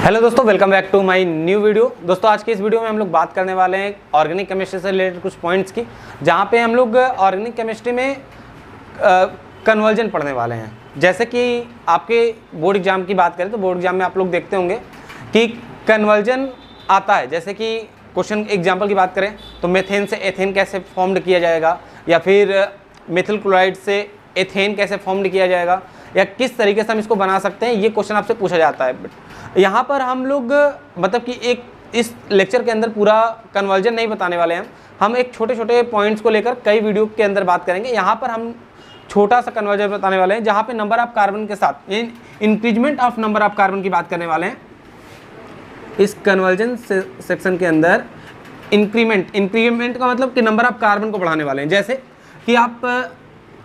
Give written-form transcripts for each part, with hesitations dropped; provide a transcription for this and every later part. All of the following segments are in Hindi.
हेलो दोस्तों, welcome back to my new video. दोस्तों आज की इस वीडियो में हम लोग बात करने वाले हैं ऑर्गेनिक केमिस्ट्री से रिलेटेड कुछ पॉइंट्स की, जहाँ पे हम लोग ऑर्गेनिक केमिस्ट्री में कन्वर्जन पढ़ने वाले हैं। जैसे कि आपके बोर्ड एग्जाम की बात करें तो बोर्ड एग्जाम में आप लोग देखते होंगे कि कन्वर्जन आता है। जैसे कि क्वेश्चन एग्जाम्पल की बात करें तो मेथेन से एथेन कैसे फॉर्म्ड किया जाएगा, या फिर मेथिल क्लोराइड से एथेन कैसे फॉर्म्ड किया जाएगा, या किस तरीके से हम इसको बना सकते हैं, ये क्वेश्चन आपसे पूछा जाता है। यहाँ पर हम लोग मतलब कि एक इस लेक्चर के अंदर पूरा कन्वर्जन नहीं बताने वाले हैं। हम एक छोटे छोटे पॉइंट्स को लेकर कई वीडियो के अंदर बात करेंगे। यहाँ पर हम छोटा सा कन्वर्जन बताने वाले हैं, जहाँ पे नंबर ऑफ कार्बन के साथ increment of number of carbon की बात करने वाले हैं। इस कन्वर्जन सेक्शन के अंदर इंक्रीमेंट का मतलब कि नंबर ऑफ कार्बन को बढ़ाने वाले हैं। जैसे कि आप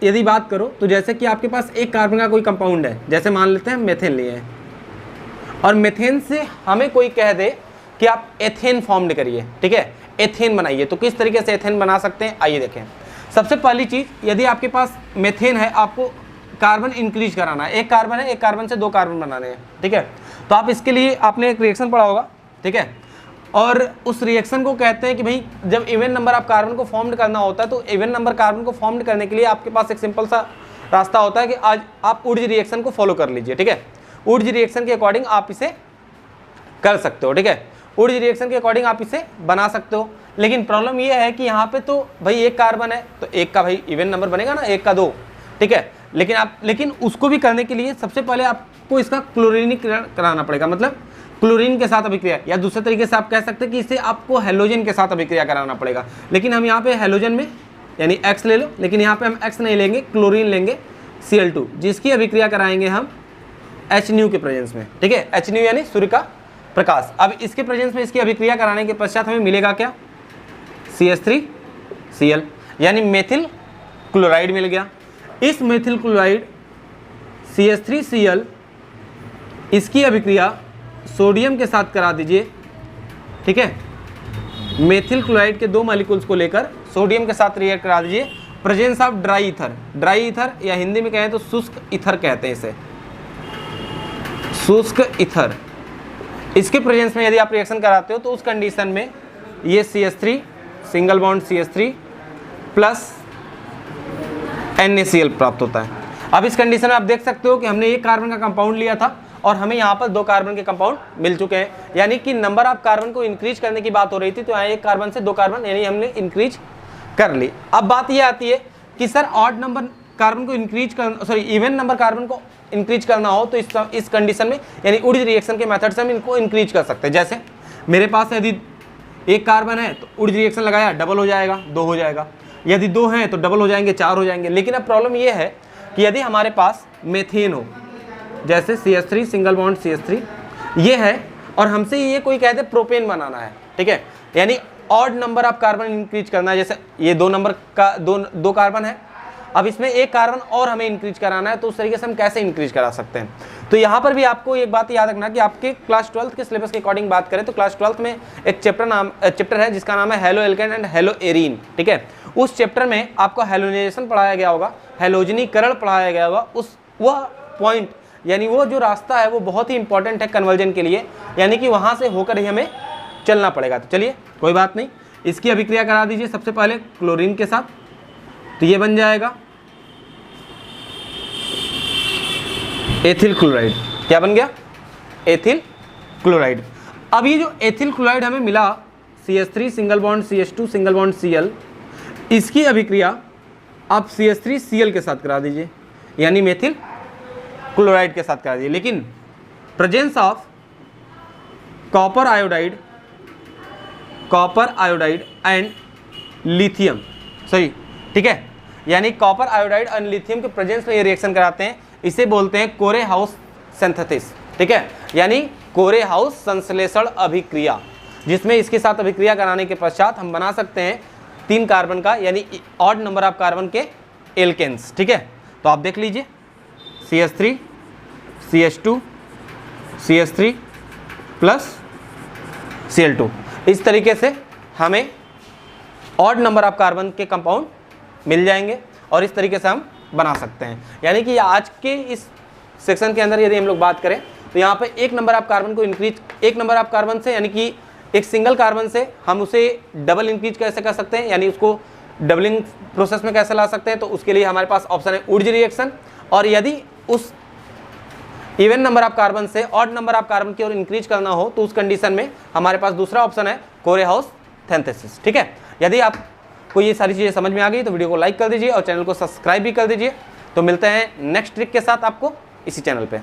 यदि बात करो तो जैसे कि आपके पास एक कार्बन का कोई कंपाउंड है, जैसे मान लेते हैं मेथेन लिए हैं, और मेथेन से हमें कोई कह दे कि आप एथेन फॉर्म्ड करिए, ठीक है, एथेन बनाइए। तो किस तरीके से एथेन बना सकते हैं, आइए देखें। सबसे पहली चीज़, यदि आपके पास मेथेन है, आपको कार्बन इंक्रीज कराना है। एक कार्बन है, एक कार्बन से दो कार्बन बनाने हैं, ठीक है। तो आप इसके लिए आपने एक रिएक्शन पढ़ा होगा, ठीक है, और उस रिएक्शन को कहते हैं कि भाई जब इवन नंबर ऑफ कार्बन को फॉर्म्ड करना होता है, तो इवन नंबर कार्बन को फॉर्म्ड करने के लिए आपके पास एक सिंपल सा रास्ता होता है कि आज आप वुडजी रिएक्शन को फॉलो कर लीजिए, ठीक है। वुडजी रिएक्शन के अकॉर्डिंग आप इसे कर सकते हो, ठीक है। वुडजी रिएक्शन के अकॉर्डिंग आप इसे बना सकते हो। लेकिन प्रॉब्लम ये है कि यहाँ पे तो भाई एक कार्बन है तो एक का भाई इवन नंबर बनेगा ना, एक का दो, ठीक है। लेकिन उसको भी करने के लिए सबसे पहले आपको इसका क्लोरीनीकरण कराना पड़ेगा, मतलब क्लोरीन के साथ अभिक्रिया, या दूसरे तरीके से आप कह सकते हैं कि इसे आपको हेलोजन के साथ अभिक्रिया कराना पड़ेगा। लेकिन हम यहाँ पे हेलोजन में यानी X ले लो, लेकिन यहाँ पे हम X नहीं लेंगे, क्लोरीन लेंगे Cl2, जिसकी अभिक्रिया कराएंगे हम HNu के प्रेजेंस में, ठीक है। HNu यानी सूर्य का प्रकाश। अब इसके प्रेजेंस में इसकी अभिक्रिया कराने के पश्चात हमें मिलेगा क्या, CH3Cl, यानी मेथिल क्लोराइड मिल गया। इस मेथिल क्लोराइड CH3Cl इसकी अभिक्रिया सोडियम के साथ करा दीजिए, ठीक है। मेथिल क्लोराइड के दो मॉलिक्यूल्स को लेकर सोडियम के साथ रिएक्ट करा दीजिए, presence of dry ether. Dry ether या हिंदी में कहें तो शुष्क ईथर कहते हैं इसे, शुष्क ईथर। इसके प्रेजेंस में यदि आप रिएक्शन कराते हो तो उस कंडीशन में ये CH3 single bond CH3 plus NaCl प्राप्त होता है। अब इस कंडीशन में आप देख सकते हो कि हमने एक कार्बन का कंपाउंड लिया था और हमें यहाँ पर दो कार्बन के कंपाउंड मिल चुके हैं, यानी कि नंबर ऑफ कार्बन को इंक्रीज करने की बात हो रही थी, तो यहाँ एक कार्बन से दो कार्बन यानी हमने इंक्रीज कर ली। अब बात ये आती है कि सर ऑड नंबर कार्बन को इंक्रीज कर, सॉरी इवन नंबर कार्बन को इंक्रीज करना हो तो इस कंडीशन में यानी वुडजी रिएक्शन के मेथड से हम इनको इंक्रीज कर सकते हैं। जैसे मेरे पास यदि एक कार्बन है तो वुडजी रिएक्शन लगाया, डबल हो जाएगा, दो हो जाएगा। यदि दो हैं तो डबल हो जाएंगे, चार हो जाएंगे। लेकिन अब प्रॉब्लम ये है कि यदि हमारे पास मेथेन हो, जैसे CH3 सिंगल बॉन्ड CH3 ये है, और हमसे ये कोई कहते हैं प्रोपेन बनाना है, ठीक है, यानी odd number of carbon increase करना है। जैसे ये दो नंबर का दो कार्बन है, अब इसमें एक कार्बन और हमें इंक्रीज कराना है, तो उस तरीके से हम कैसे इंक्रीज करा सकते हैं। तो यहाँ पर भी आपको एक बात याद रखना कि आपके क्लास 12th के सिलेबस के अकॉर्डिंग बात करें तो क्लास 12th में एक चैप्टर है जिसका नाम है halo alkane and hello arene, ठीक है। उस चैप्टर में आपको हेलोजनाइजेशन पढ़ाया गया होगा, हेलोजनीकरण पढ़ाया गया होगा। वह पॉइंट यानी वो जो रास्ता है वो बहुत ही इंपॉर्टेंट है कन्वर्जन के लिए, यानी कि वहाँ से होकर ही हमें चलना पड़ेगा। तो चलिए कोई बात नहीं, इसकी अभिक्रिया करा दीजिए सबसे पहले क्लोरीन के साथ, तो ये बन जाएगा एथिल क्लोराइड। क्या बन गया, एथिल क्लोराइड। अब ये जो एथिल क्लोराइड हमें मिला, CH3 single bond CH2 single bond Cl, इसकी अभिक्रिया आप CH3Cl के साथ करा दीजिए, यानी मेथिल क्लोराइड के साथ करा दीजिए। लेकिन presence of copper iodide and lithium, सही, ठीक है, यानी कॉपर आयोडाइड एंड लिथियम के प्रेजेंस में ये रिएक्शन कराते हैं। इसे बोलते हैं कोरे हाउस सिंथेसिस, ठीक है, यानी कोरे हाउस संश्लेषण अभिक्रिया, जिसमें इसके साथ अभिक्रिया कराने के पश्चात हम बना सकते हैं 3 कार्बन का यानी ऑड नंबर ऑफ कार्बन के एल्केन्स, ठीक है। तो आप देख लीजिए CH3 CH2 CH3 plus Cl2, इस तरीके से हमें ऑड नंबर ऑफ कार्बन के कंपाउंड मिल जाएंगे और इस तरीके से हम बना सकते हैं। यानी कि आज के इस सेक्शन के अंदर यदि हम लोग बात करें तो यहाँ पे एक नंबर ऑफ कार्बन को इंक्रीज, एक नंबर ऑफ कार्बन से यानी कि एक सिंगल कार्बन से हम उसे डबल इंक्रीज कैसे कर सकते हैं, यानी उसको डबलिंग प्रोसेस में कैसे ला सकते हैं, तो उसके लिए हमारे पास ऑप्शन है वुड्स रिएक्शन। और यदि उस इवन नंबर ऑफ कार्बन से ऑड नंबर ऑफ कार्बन की ओर इंक्रीज करना हो तो उस कंडीशन में हमारे पास दूसरा ऑप्शन है कोरेहाउस सिंथेसिस। ठीक है, यदि आपको ये सारी चीज़ें समझ में आ गई तो वीडियो को लाइक कर दीजिए और चैनल को सब्सक्राइब भी कर दीजिए। तो मिलते हैं नेक्स्ट ट्रिक के साथ आपको इसी चैनल पे।